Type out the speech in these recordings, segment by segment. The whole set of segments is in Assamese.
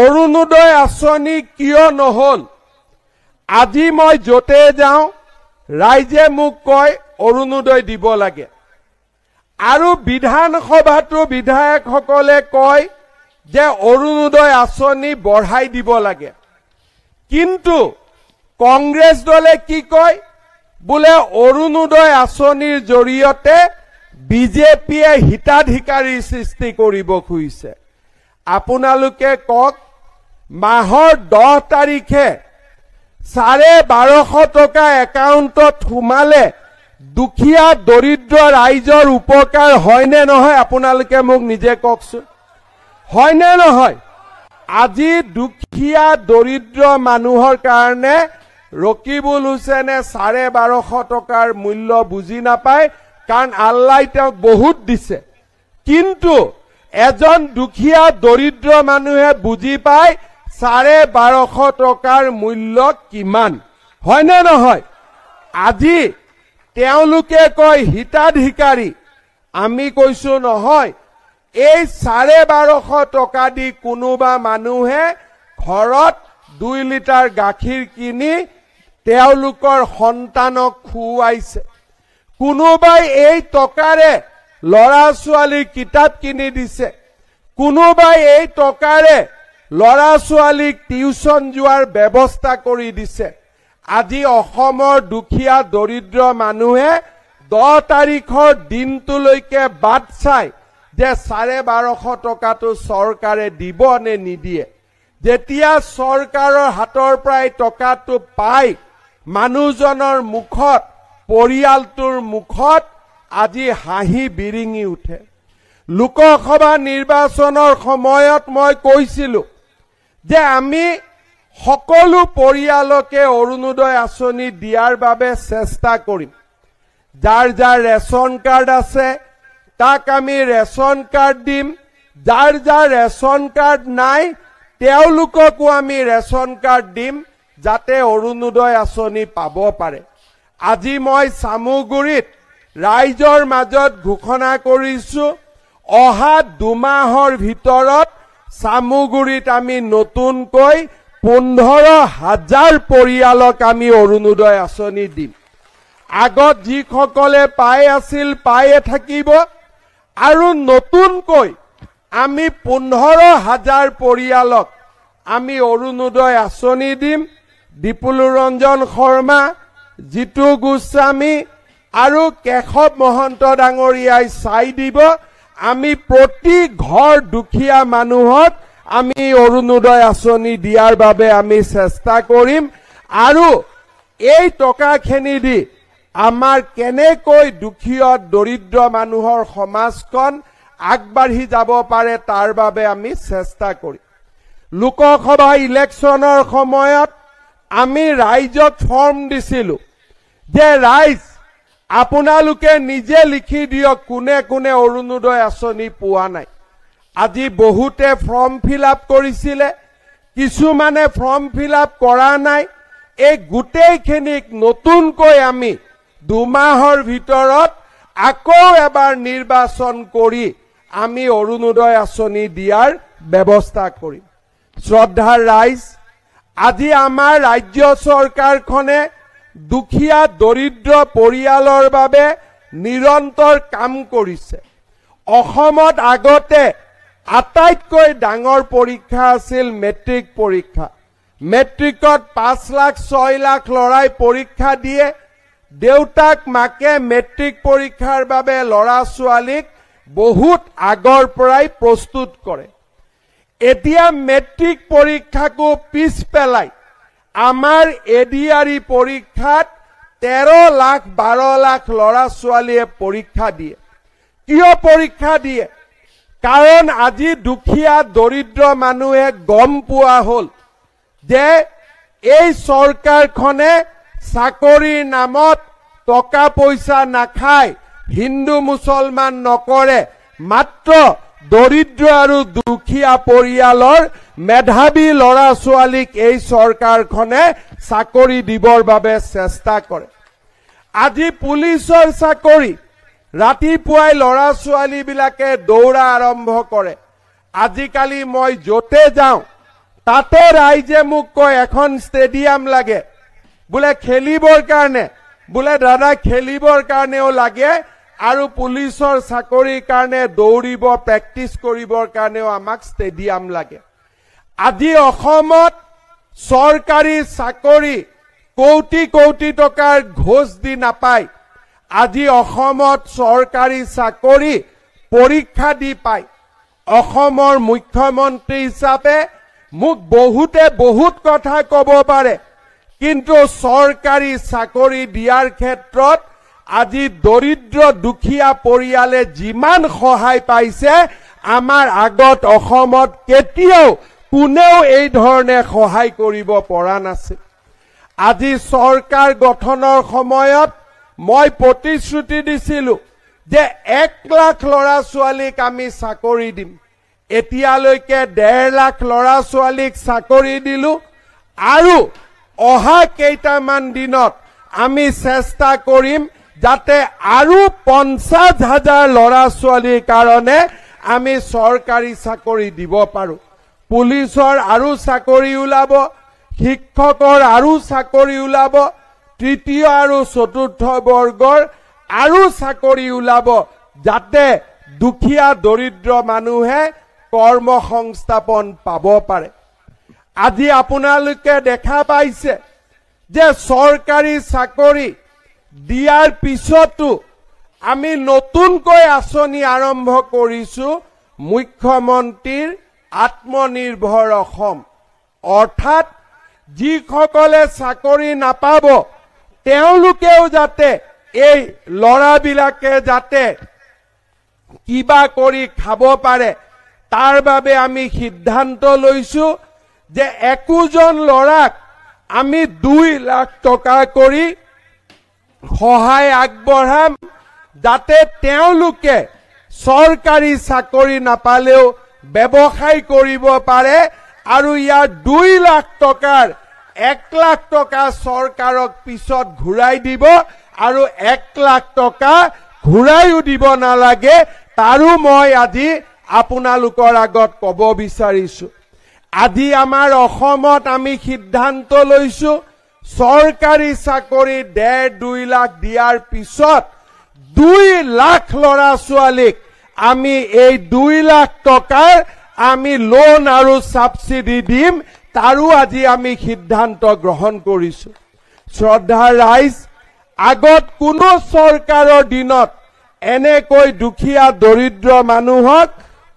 অৰুণোদয় আঁচনি কিয় নহল আজি মই যতে যাওঁ ৰাইজে মোক কয় অৰুণোদয় দিব লাগে আৰু বিধানসভাটো বিধায়কসকলে কয় যে অৰুণোদয় আঁচনি বঢ়াই দিব লাগে কিন্তু কংগ্ৰেছ দলে কি কয় বোলে অৰুণোদয় আঁচনিৰ জৰিয়তে বিজেপিয়ে হিতাধিকাৰী সৃষ্টি কৰিব খুজিছে আপোনালোকে কক মাহৰ 10 তাৰিখে 1250 টকা একাউণ্টত সোমালে দুখীয়া দৰিদ্ৰ ৰাইজৰ উপকাৰ হয় নে নহয় আপোনালোকে মোক নিজে কওকচোন হয় নে নহয় আজি দুখীয়া দৰিদ্ৰ মানুহৰ কাৰণে ৰকিবুল হুছেইনে 1250 টকাৰ মূল্য বুজি নাপায় কাৰণ আল্লাহই তেওঁক বহুত দিছে কিন্তু এজন দুখীয়া দৰিদ্ৰ মানুহে বুজি পায় 1250 টকাৰ মূল্য কিমান হয় নে নহয় আজি তেওঁলোকে কয় হিতাধিকাৰী আমি কৈছো নহয় এই 1250 টকা দি কোনোবা মানুহে ঘৰত 2 লিটাৰ গাখীৰ কিনি তেওঁলোকৰ সন্তানক খুৱাইছে কোনোবাই এই টকাৰে লৰা ছোৱালীৰ কিতাপ কিনি দিছে কোনোবাই এই টকাৰে লৰা ছোৱালীক টিউচন যোৱাৰ ব্যৱস্থা কৰি দিছে আজি অসমৰ দুখীয়া দৰিদ্ৰ মানুহে 10 তাৰিখৰ দিনটোলৈকে বাট চাই যে 1250 টকাটো চৰকাৰে দিব নে নিদিয়ে যেতিয়া চৰকাৰৰ হাতৰ পৰাই টকাটো পাই মানুহজনৰ মুখত পৰিয়ালটোৰ মুখত আজি হাঁহি বিৰিঙি উঠে লোকসভা নিৰ্বাচনৰ সময়ত মই কৈছিলো যে আমি সকলো পৰিয়ালকে অৰুণোদয় আঁচনি দিয়াৰ বাবে চেষ্টা কৰিম যাৰ যাৰ ৰেচন কাৰ্ড আছে তাক আমি ৰেচন কাৰ্ড দিম যাৰ যাৰ ৰেচন কাৰ্ড নাই তেওঁলোককো আমি ৰেচন কাৰ্ড দিম যাতে অৰুণোদয় আঁচনি পাব পাৰে আজি মই সামুগুৰিত ৰাইজৰ মাজত ঘোষণা কৰিছো অহা 2 মাহৰ ভিতৰত সামুগুৰিত আমি নতুনকৈ 15,000 পৰিয়ালক আমি অৰুণোদয় আঁচনি দিম আগত যিসকলে পাই আছিল পায়ে থাকিব আৰু নতুনকৈ আমি 15,000 পৰিয়ালক আমি অৰুণোদয় আঁচনি দিম দীপুলু ৰঞ্জন শৰ্মা জিতু গোস্বামী আৰু কেশৱ মহন্ত ডাঙৰীয়াই চাই দিব আমি প্ৰতি ঘৰ দুখীয়া মানুহক আমি অৰুণোদয় আঁচনি দিয়াৰ বাবে আমি চেষ্টা কৰিম আৰু এই টকাখিনি দি আমাৰ কেনেকৈ দুখীয়া দৰিদ্ৰ মানুহৰ সমাজখন আগবাঢ়ি যাব পাৰে তাৰ বাবে আমি চেষ্টা কৰিম লোকসভা ইলেকশ্যনৰ সময়ত আমি ৰাইজক ফৰ্ম দিছিলো যে ৰাইজ আপোনালোকে নিজে লিখি দিয়ক কোনে কোনে অৰুণোদয় আঁচনি পোৱা নাই আজি বহুতে ফৰ্ম ফিলআপ কৰিছিলে কিছুমানে ফৰ্ম ফিলআপ কৰা নাই এই গোটেইখিনিক নতুনকৈ আমি 2 মাহৰ ভিতৰত আকৌ এবাৰ নিৰ্বাচন কৰি আমি অৰুণোদয় আঁচনি দিয়াৰ ব্যৱস্থা কৰিম শ্ৰদ্ধাৰ ৰাইজ আজি আমাৰ ৰাজ্য চৰকাৰখনে দুখীয়া দৰিদ্ৰ পৰিয়ালৰ বাবে নিৰন্তৰ কাম কৰিছে অসমত আগতে আটাইতকৈ ডাঙৰ পৰীক্ষা আছিল মেট্ৰিক পৰীক্ষা মেট্ৰিকত 5 লাখ 6 লাখ লৰাই পৰীক্ষা দিয়ে দেউতাক মাকে মেট্ৰিক পৰীক্ষাৰ বাবে লৰা ছোৱালীক বহুত আগৰ পৰাই প্ৰস্তুত কৰে এতিয়া মেট্ৰিক পৰীক্ষাকো পিছ পেলাই আমাৰ এডিআৰই পৰীক্ষাত 13 লাখ 12 লাখ লৰা ছোৱালীয়ে পৰীক্ষা দিয়ে কিয় পৰীক্ষা দিয়ে কাৰণ আজি দুখীয়া দৰিদ্ৰ মানুহে গম পোৱা হল যে এই চৰকাৰখনে চাকৰিৰ নামত টকা পইচা নাখায় হিন্দু মুছলমান নকৰে মাত্ৰ দৰিদ্ৰ আৰু দুখীয়া পৰিয়ালৰ মেধাবী লৰা ছোৱালীক এই চৰকাৰখনে চাকৰি দিবৰ বাবে চেষ্টা কৰে আজি পুলিচৰ চাকৰি ৰাতিপুৱাই লৰা ছোৱালী বিলাকে দৌৰা আৰম্ভ কৰে আজিকালি মই যতে যাওঁ তাতে ৰাইজে মোক কয় এখন ষ্টেডিয়াম লাগে বোলে খেলিবৰ কাৰণে, বোলে দাদা খেলিবৰ কাৰণেও লাগে আৰু পুলিচৰ চাকৰিৰ কাৰণে দৌৰিব প্ৰেক্টিচ কৰিবৰ কাৰণেও আমাক ষ্টেডিয়াম লাগে। আজি অসমত চৰকাৰী চাকৰি কোটি কোটি টকাৰ ঘোষ দি নাপায়। আজি অসমত চৰকাৰী চাকৰি পৰীক্ষা দি পায়। অসমৰ মুখ্যমন্ত্ৰী হিচাপে মোক বহুতে বহুত কথা ক'ব পাৰে, কিন্তু চৰকাৰী চাকৰি দিয়াৰ ক্ষেত্ৰত আজি দৰিদ্ৰ দুখীয়া পৰিয়ালে যিমান সহায় পাইছে আমাৰ আগত অসমত কেতিয়াও কোনেও এই ধৰণে সহায় কৰিব পৰা নাছিল। আজি চৰকাৰ গঠনৰ সময়ত মই প্ৰতিশ্ৰুতি দিছিলোঁ যে 1 লাখ ল'ৰা ছোৱালীক আমি চাকৰি দিম। এতিয়ালৈকে 1.5 লাখ ল'ৰা ছোৱালীক চাকৰি দিলো আৰু অহা কেইটামান দিনত আমি চেষ্টা কৰিম যাতে আৰু 50,000 ল'ৰা ছোৱালীৰ কাৰণে আমি চৰকাৰী চাকৰি দিব পাৰো। পুলিচৰ আৰু চাকৰি ওলাব, শিক্ষকৰ আৰু চাকৰি ওলাব, তৃতীয় আৰু চতুৰ্থ বৰ্গৰ আৰু চাকৰি ওলাব, যাতে দুখীয়া দৰিদ্ৰ মানুহে কৰ্মসংস্থাপন পাব পাৰে। আজি আপোনালোকে দেখা পাইছে যে চৰকাৰী চাকৰি দিয়াৰ পিছতো আমি নতুনকৈ আঁচনি আৰম্ভ কৰিছো, মুখ্যমন্ত্ৰীৰ আত্মনিৰ্ভৰ অসম। অৰ্থাৎ যিসকলে চাকৰি নাপাব তেওঁলোকেও যাতে, এই ল'ৰাবিলাকে যাতে কিবা কৰি খাব পাৰে, তাৰ বাবে আমি সিদ্ধান্ত লৈছো যে 21জন ল'ৰাক আমি 2 লাখ টকা কৰি সহায় আগবঢ়াম, যাতে তেওঁলোকে চৰকাৰী চাকৰি নাপালেও ব্যৱসায় কৰিব পাৰে আৰু ইয়াৰ 2 লাখ টকাৰ 1 লাখ টকা চৰকাৰক পিছত ঘূৰাই দিব আৰু 1 লাখ টকা ঘূৰাইও দিব নালাগে, তাৰো মই আজি আপোনালোকৰ আগত ক'ব বিচাৰিছো। আজি আমাৰ অসমত আমি সিদ্ধান্ত লৈছো চৰকাৰী চাকৰি 1.5-2 লাখ দিয়াৰ পিছত 2 লাখ ল'ৰা ছোৱালীক আমি এই 2 লাখ টকাৰ আমি লোন আৰু সাবসিডি দিম, তাৰো আজি আমি সিদ্ধান্ত গ্ৰহণ কৰিছো। শ্ৰদ্ধাৰ ৰাইজ, আগত কোনো চৰকাৰৰ দিনত এনেকৈ দুখীয়া দৰিদ্ৰ মানুহক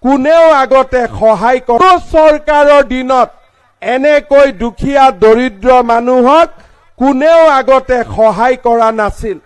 কোনেও আগতে সহায় কৰা, চৰকাৰৰ দিনত এনেকৈ দুখীয়া দৰিদ্ৰ মানুহক কোনেও আগতে সহায় কৰা নাছিল।